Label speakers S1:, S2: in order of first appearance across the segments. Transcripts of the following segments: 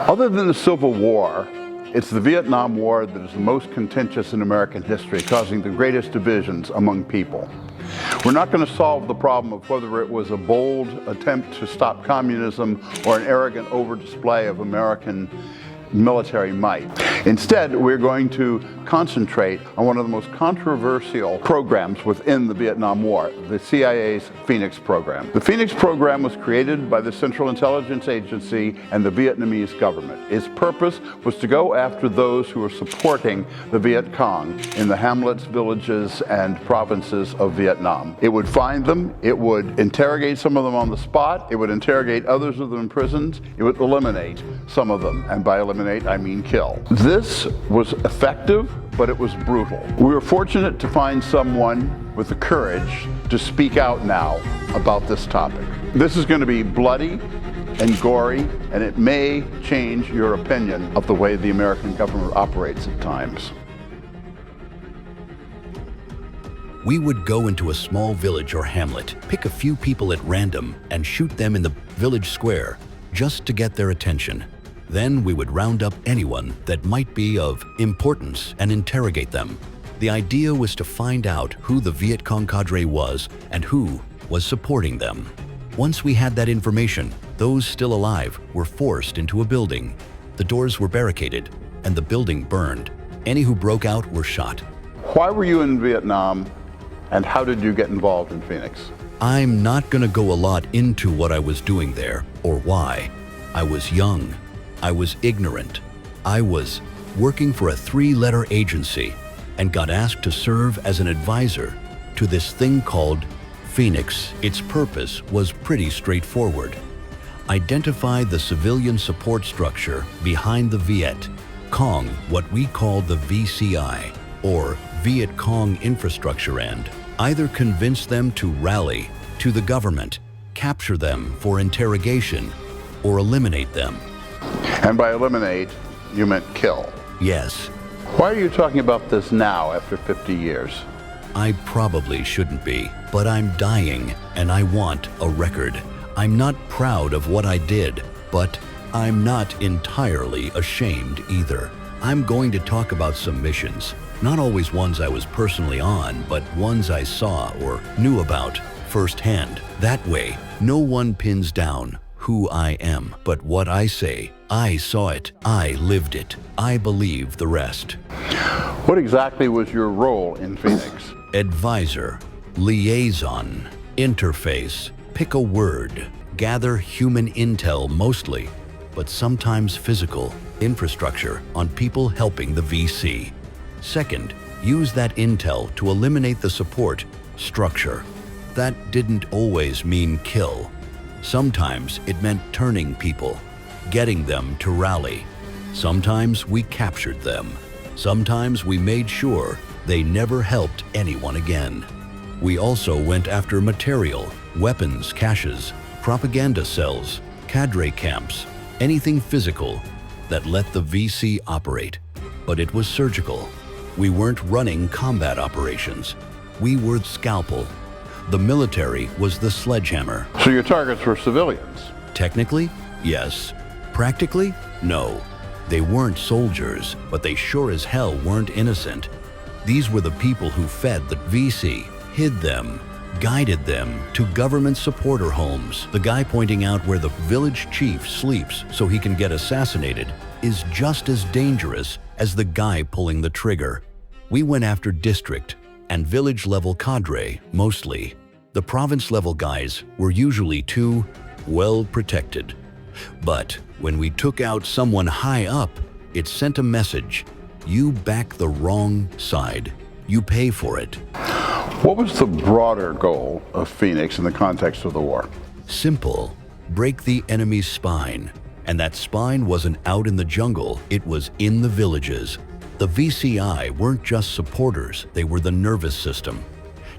S1: Other than the Civil War, it's the Vietnam War that is the most contentious in American history, causing the greatest divisions among people. We're not going to solve the problem of whether it was a bold attempt to stop communism or an arrogant over-display of American military might. Instead, we're going to concentrate on one of the most controversial programs within the Vietnam War, the CIA's Phoenix program. The Phoenix program was created by the Central Intelligence Agency and the Vietnamese government. Its purpose was to go after those who were supporting the Viet Cong in the hamlets, villages, and provinces of Vietnam. It would find them, it would interrogate some of them on the spot, it would interrogate others of them in prisons, it would eliminate some of them, and by eliminate I mean kill. This was effective, but it was brutal. We were fortunate to find someone with the courage to speak out now about this topic. This is going to be bloody and gory, and it may change your opinion of the way the American government operates at times.
S2: We would go into a small village or hamlet, pick a few people at random, and shoot them in the village square just to get their attention. Then we would round up anyone that might be of importance and interrogate them. The idea was to find out who the Viet Cong cadre was and who was supporting them. Once we had that information, those still alive were forced into a building. The doors were barricaded and the building burned. Any who broke out were shot.
S1: Why were you in Vietnam, and how did you get involved in Phoenix?
S2: I'm not going to go a lot into what I was doing there or why. I was young. I was ignorant. I was working for a 3-letter agency and got asked to serve as an advisor to this thing called Phoenix. Its purpose was pretty straightforward. Identify the civilian support structure behind the Viet Cong, what we call the VCI, or Viet Cong infrastructure, and either convince them to rally to the government, capture them for interrogation, or eliminate them.
S1: And by eliminate, you meant kill.
S2: Yes.
S1: Why are you talking about this now after 50 years?
S2: I probably shouldn't be, but I'm dying and I want a record. I'm not proud of what I did, but I'm not entirely ashamed either. I'm going to talk about some missions, not always ones I was personally on, but ones I saw or knew about firsthand. That way, no one pins down who I am, but what I say. I saw it, I lived it, I believe the rest.
S1: What exactly was your role in Phoenix?
S2: Advisor, liaison, interface, pick a word, gather human intel mostly, but sometimes physical, infrastructure on people helping the VC. Second, use that intel to eliminate the support structure. That didn't always mean kill. Sometimes it meant turning people, getting them to rally. Sometimes we captured them. Sometimes we made sure they never helped anyone again. We also went after material, weapons caches, propaganda cells, cadre camps, anything physical that let the VC operate. But it was surgical. We weren't running combat operations. We were scalpel. The military was the sledgehammer.
S1: So your targets were civilians?
S2: Technically, yes. Practically, no. They weren't soldiers, but they sure as hell weren't innocent. These were the people who fed the VC, hid them, guided them to government supporter homes. The guy pointing out where the village chief sleeps so he can get assassinated is just as dangerous as the guy pulling the trigger. We went after district and village-level cadre, mostly. The province-level guys were usually too well protected. But when we took out someone high up, it sent a message. You back the wrong side. You pay for it.
S1: What was the broader goal of Phoenix in the context of the war?
S2: Simple. Break the enemy's spine. And that spine wasn't out in the jungle, it was in the villages. The VCI weren't just supporters, they were the nervous system.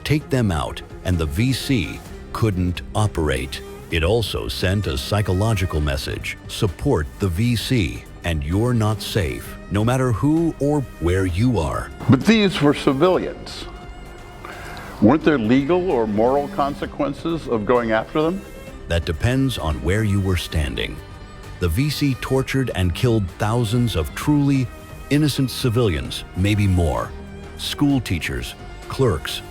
S2: Take them out, and the VC couldn't operate. It also sent a psychological message. Support the VC, and you're not safe, no matter who or where you are.
S1: But these were civilians. Weren't there legal or moral consequences of going after them?
S2: That depends on where you were standing. The VC tortured and killed thousands of truly innocent civilians, maybe more. School teachers, clerks,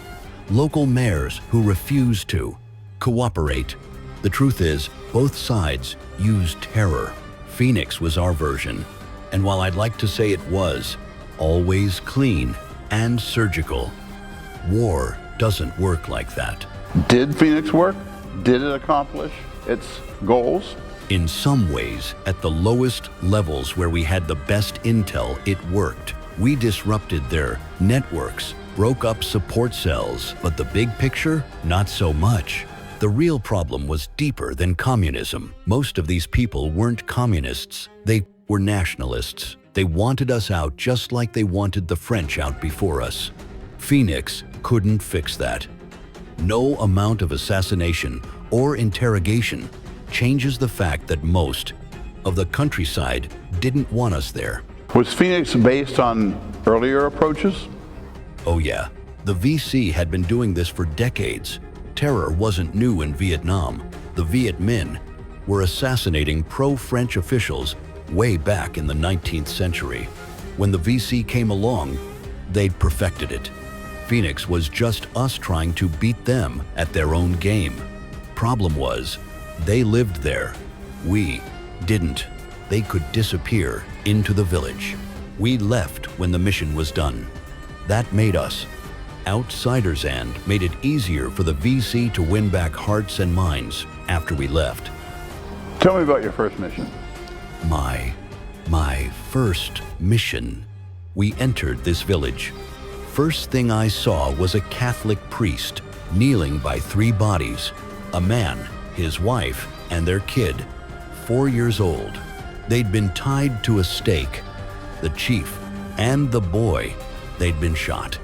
S2: local mayors who refused to cooperate. The truth is, both sides used terror. Phoenix was our version, and while I'd like to say it was, always clean and surgical, war doesn't work like that.
S1: Did Phoenix work? Did it accomplish its goals?
S2: In some ways, at the lowest levels where we had the best intel, it worked. We disrupted their networks, broke up support cells, but the big picture, not so much. The real problem was deeper than communism. Most of these people weren't communists. They were nationalists. They wanted us out just like they wanted the French out before us. Phoenix couldn't fix that. No amount of assassination or interrogation changes the fact that most of the countryside didn't want us there.
S1: Was Phoenix based on earlier approaches?
S2: Oh yeah, the VC had been doing this for decades. Terror wasn't new in Vietnam. The Viet Minh were assassinating pro-French officials way back in the 19th century. When the VC came along, they'd perfected it. Phoenix was just us trying to beat them at their own game. Problem was, they lived there. We didn't. They could disappear into the village. We left when the mission was done. That made us outsiders and made it easier for the VC to win back hearts and minds after we left.
S1: Tell me about your first mission.
S2: My first mission. We entered this village. First thing I saw was a Catholic priest kneeling by 3 bodies. A man, his wife, and their kid, 4 years old. They'd been tied to a stake. The chief and the boy, they'd been shot.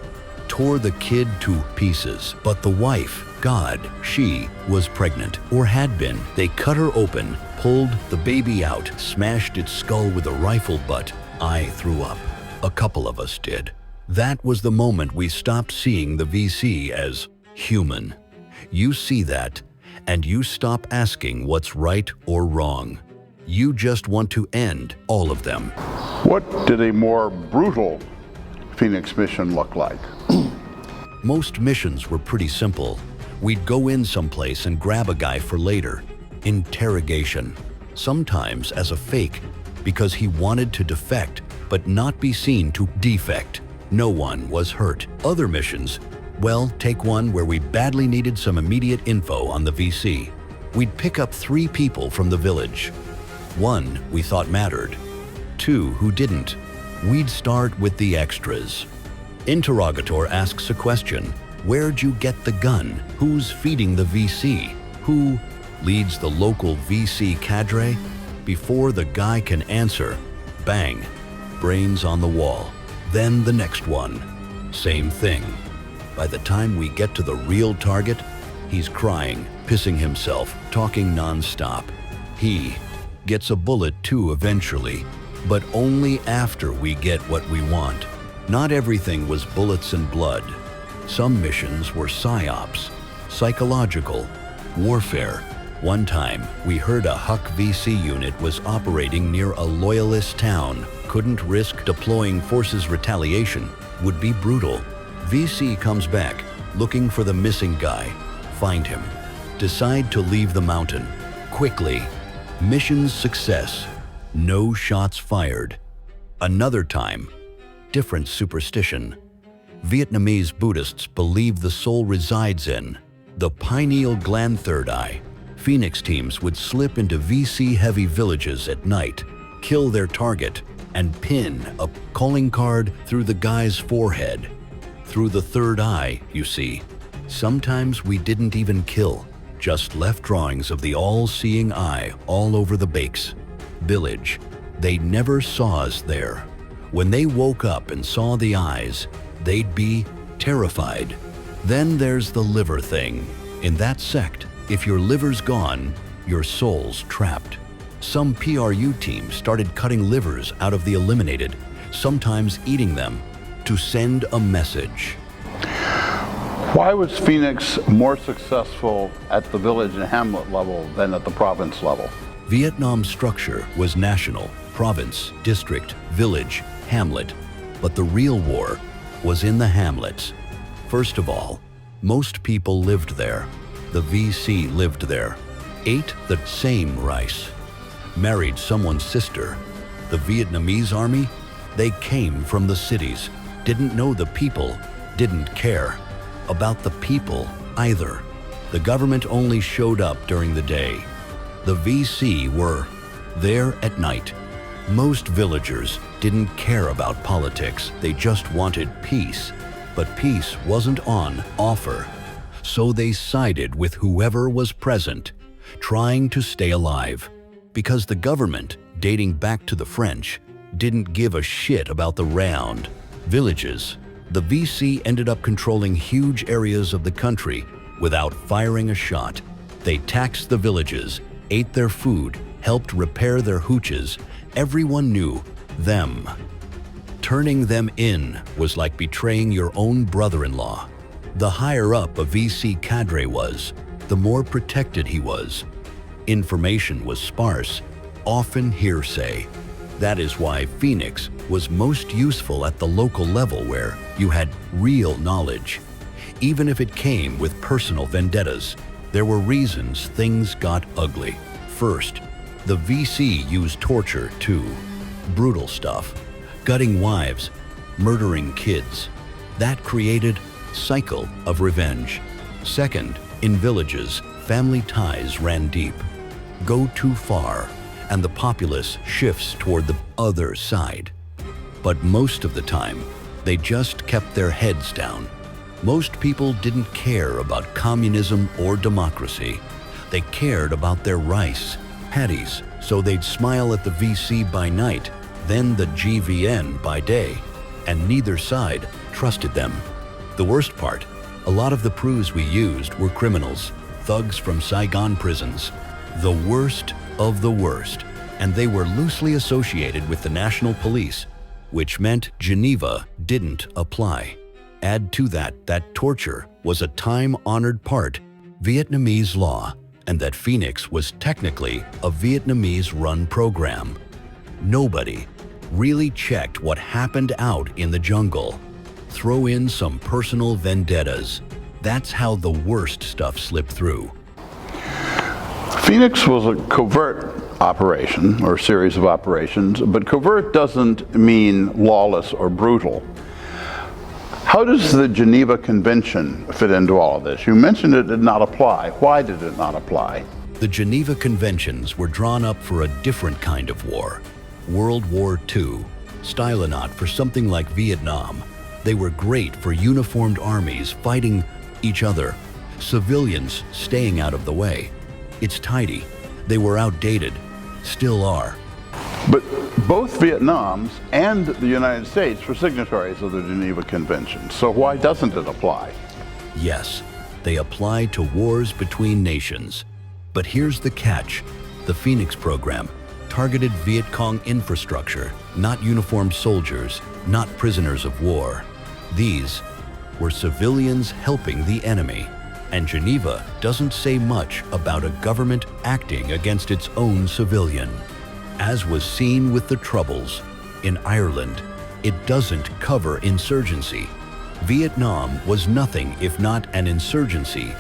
S2: Tore the kid to pieces, but the wife, God, she was pregnant, or had been. They cut her open, pulled the baby out, smashed its skull with a rifle butt. I threw up. A couple of us did. That was the moment we stopped seeing the VC as human. You see that, and you stop asking what's right or wrong. You just want to end all of them.
S1: What did a more brutal Phoenix mission look like?
S2: Most missions were pretty simple. We'd go in someplace and grab a guy for later. Interrogation. Sometimes as a fake, because he wanted to defect, but not be seen to defect. No one was hurt. Other missions, well, take one where we badly needed some immediate info on the VC. We'd pick up 3 people from the village. 1 we thought mattered, 2 who didn't. We'd start with the extras. Interrogator asks a question. Where'd you get the gun? Who's feeding the VC? Who leads the local VC cadre? Before the guy can answer, bang, brains on the wall. Then the next one, same thing. By the time we get to the real target, he's crying, pissing himself, talking non-stop. He gets a bullet too eventually, but only after we get what we want. Not everything was bullets and blood. Some missions were psyops, psychological, warfare. One time, we heard a HUC VC unit was operating near a loyalist town. Couldn't risk deploying forces. Retaliation would be brutal. VC comes back, looking for the missing guy. Find him. Decide to leave the mountain. Quickly. Mission's success. No shots fired. Another time, different superstition. Vietnamese Buddhists believe the soul resides in the pineal gland, third eye. Phoenix teams would slip into VC-heavy villages at night, kill their target, and pin a calling card through the guy's forehead. Through the third eye, you see. Sometimes we didn't even kill, just left drawings of the all-seeing eye all over the bakes. Village. They never saw us there. When they woke up and saw the eyes, they'd be terrified. Then there's the liver thing. In that sect, if your liver's gone, your soul's trapped. Some PRU teams started cutting livers out of the eliminated, sometimes eating them, to send a message.
S1: Why was Phoenix more successful at the village and hamlet level than at the province level?
S2: Vietnam's structure was national, province, district, village, hamlet, but the real war was in the hamlets. First of all, most people lived there. The VC lived there, ate the same rice, married someone's sister. The Vietnamese army, they came from the cities, didn't know the people, didn't care about the people either. The government only showed up during the day. The VC were there at night. Most villagers didn't care about politics, they just wanted peace. But peace wasn't on offer, so they sided with whoever was present, trying to stay alive. Because the government, dating back to the French, didn't give a shit about the round villages. The VC ended up controlling huge areas of the country without firing a shot. They taxed the villages, ate their food, helped repair their hooches. Everyone knew them. Turning them in was like betraying your own brother-in-law. The higher up a VC cadre was, the more protected he was. Information was sparse, often hearsay. That is why Phoenix was most useful at the local level where you had real knowledge. Even if it came with personal vendettas, there were reasons things got ugly. First, the VC used torture too. Brutal stuff. Gutting wives, murdering kids. That created a cycle of revenge. Second, in villages, family ties ran deep. Go too far, and the populace shifts toward the other side. But most of the time, they just kept their heads down. Most people didn't care about communism or democracy. They cared about their rice, patties, so they'd smile at the VC by night, then the GVN by day, and neither side trusted them. The worst part, a lot of the crews we used were criminals, thugs from Saigon prisons, the worst of the worst, and they were loosely associated with the national police, which meant Geneva didn't apply. Add to that torture was a time-honored part Vietnamese law, and that Phoenix was technically a Vietnamese-run program. Nobody really checked what happened out in the jungle. Throw in some personal vendettas. That's how the worst stuff slipped through.
S1: Phoenix was a covert operation, or series of operations, but covert doesn't mean lawless or brutal. How does the Geneva Convention fit into all of this? You mentioned it did not apply. Why did it not apply?
S2: The Geneva Conventions were drawn up for a different kind of war. World War II, style not for something like Vietnam. They were great for uniformed armies fighting each other, civilians staying out of the way. It's tidy. They were outdated, still are.
S1: But both Vietnams and the United States were signatories of the Geneva Convention, so why doesn't it apply?
S2: Yes, they apply to wars between nations. But here's the catch. The Phoenix program targeted Viet Cong infrastructure, not uniformed soldiers, not prisoners of war. These were civilians helping the enemy. And Geneva doesn't say much about a government acting against its own civilian. As was seen with the Troubles in Ireland, it doesn't cover insurgency. Vietnam was nothing if not an insurgency,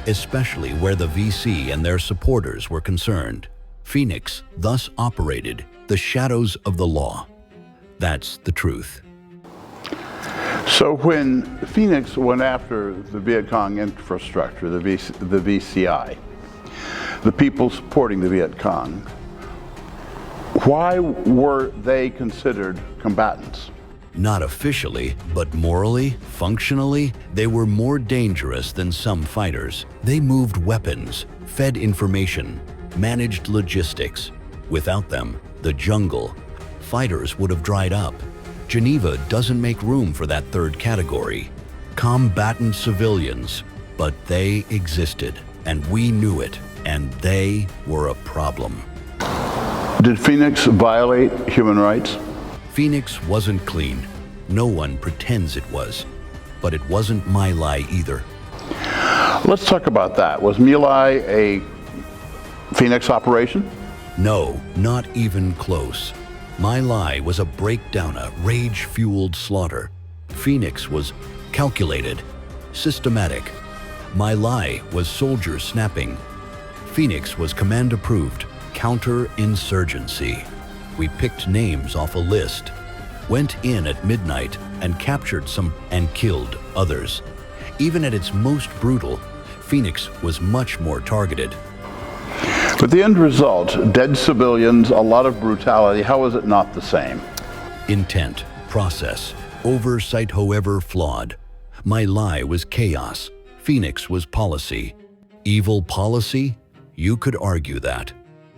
S2: especially where the VC and their supporters were concerned. Phoenix thus operated the shadows of the law. That's the truth.
S1: So when Phoenix went after the Viet Cong infrastructure, the VCI, the people supporting the Viet Cong, why were they considered combatants?
S2: Not officially, but morally, functionally, they were more dangerous than some fighters. They moved weapons, fed information, managed logistics. Without them, the jungle, fighters would have dried up. Geneva doesn't make room for that third category, combatant civilians, but they existed, and we knew it, and they were a problem.
S1: Did Phoenix violate human rights?
S2: Phoenix wasn't clean. No one pretends it was. But it wasn't My Lai either.
S1: Let's talk about that. Was My Lai a Phoenix operation?
S2: No, not even close. My lie was a breakdown, a rage-fueled slaughter. Phoenix was calculated, systematic. My lie was soldier snapping. Phoenix was command-approved, counterinsurgency. We picked names off a list, went in at midnight and captured some and killed others. Even at its most brutal, Phoenix was much more targeted.
S1: But the end result, dead civilians, a lot of brutality, how is it not the same?
S2: Intent, process, oversight however flawed. My lie was chaos. Phoenix was policy. Evil policy? You could argue that.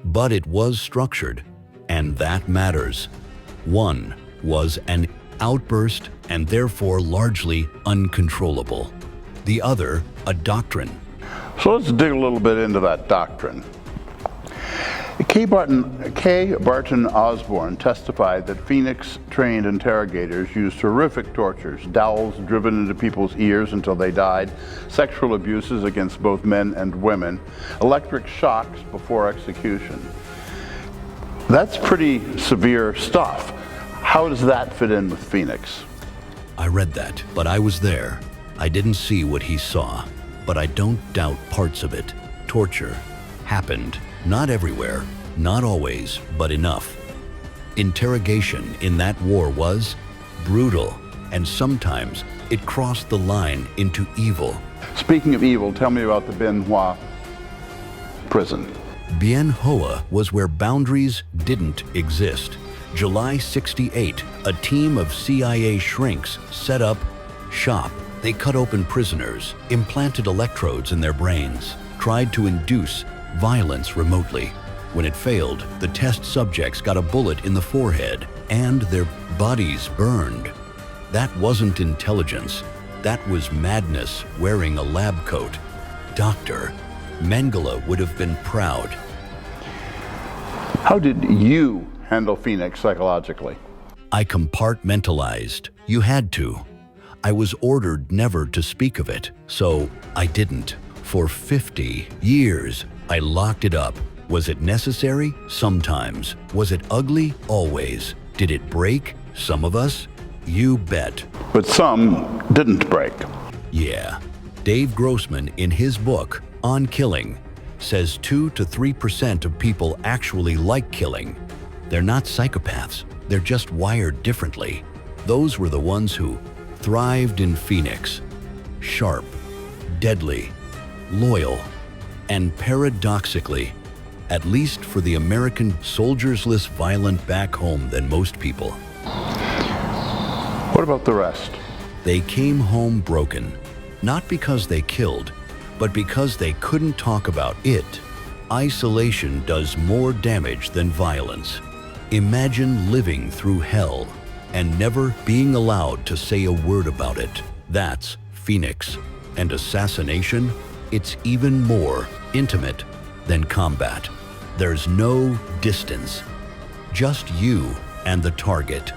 S2: But it was structured, and that matters. One was an outburst and therefore largely uncontrollable. The other, a doctrine.
S1: So let's dig a little bit into that doctrine. K. Barton Osborne testified that Phoenix-trained interrogators used horrific tortures, dowels driven into people's ears until they died, sexual abuses against both men and women, electric shocks before execution. That's pretty severe stuff. How does that fit in with Phoenix?
S2: I read that, but I was there. I didn't see what he saw, but I don't doubt parts of it. Torture happened. Not everywhere, not always, but enough. Interrogation in that war was brutal, and sometimes it crossed the line into evil.
S1: Speaking of evil, tell me about the Bien Hoa prison.
S2: Bien Hoa was where boundaries didn't exist. July '68, a team of CIA shrinks set up shop. They cut open prisoners, implanted electrodes in their brains, tried to induce violence remotely. When it failed, the test subjects got a bullet in the forehead and their bodies burned. That wasn't intelligence. That was madness wearing a lab coat. Dr. Mengele would have been proud.
S1: How did you handle Phoenix psychologically?
S2: I compartmentalized. You had to. I was ordered never to speak of it, so I didn't. For 50 years, I locked it up. Was it necessary? Sometimes. Was it ugly? Always. Did it break? Some of us? You bet.
S1: But some didn't break.
S2: Yeah. Dave Grossman, in his book, On Killing, says 2 to 3% of people actually like killing. They're not psychopaths. They're just wired differently. Those were the ones who thrived in Phoenix. Sharp, deadly, loyal, and paradoxically, at least for the American soldiers, less violent back home than most people.
S1: What about the rest?
S2: They came home broken, not because they killed, but because they couldn't talk about it. Isolation does more damage than violence. Imagine living through hell and never being allowed to say a word about it. That's Phoenix. And assassination? It's even more intimate than combat. There's no distance. Just you and the target.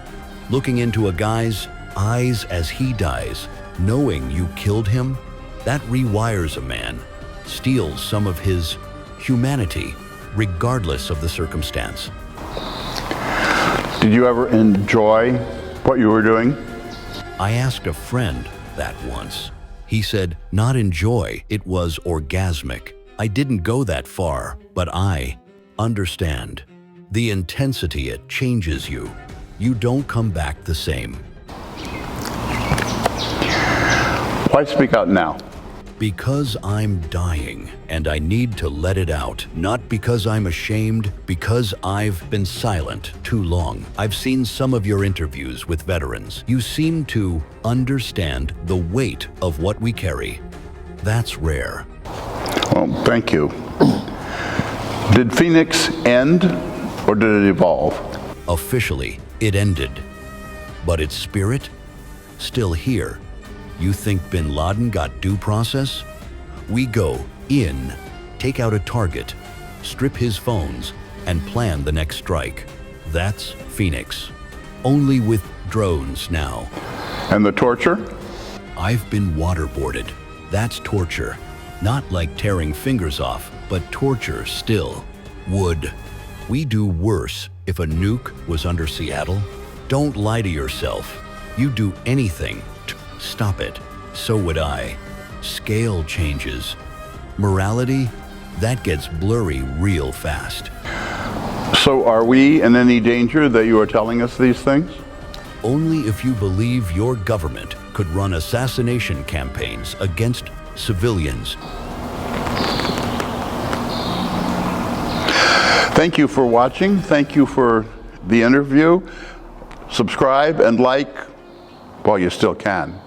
S2: Looking into a guy's eyes as he dies, knowing you killed him, that rewires a man, steals some of his humanity, regardless of the circumstance.
S1: Did you ever enjoy what you were doing?
S2: I asked a friend that once. He said, not enjoy, it was orgasmic. I didn't go that far, but I understand. The intensity, it changes you. You don't come back the same.
S1: Why speak out now?
S2: Because I'm dying and I need to let it out. Not because I'm ashamed, because I've been silent too long. I've seen some of your interviews with veterans. You seem to understand the weight of what we carry. That's rare.
S1: Well, thank you. Did Phoenix end or did it evolve?
S2: Officially, it ended. But its spirit? Still here. You think bin Laden got due process? We go in, take out a target, strip his phones, and plan the next strike. That's Phoenix. Only with drones now.
S1: And the torture?
S2: I've been waterboarded. That's torture. Not like tearing fingers off, but torture still. Wood, we do worse if a nuke was under Seattle? Don't lie to yourself. You'd do anything to stop it. So would I. Scale changes. Morality, that gets blurry real fast.
S1: So are we in any danger that you are telling us these things?
S2: Only if you believe your government could run assassination campaigns against civilians.
S1: Thank you for watching. Thank you for the interview. Subscribe and like while you still can.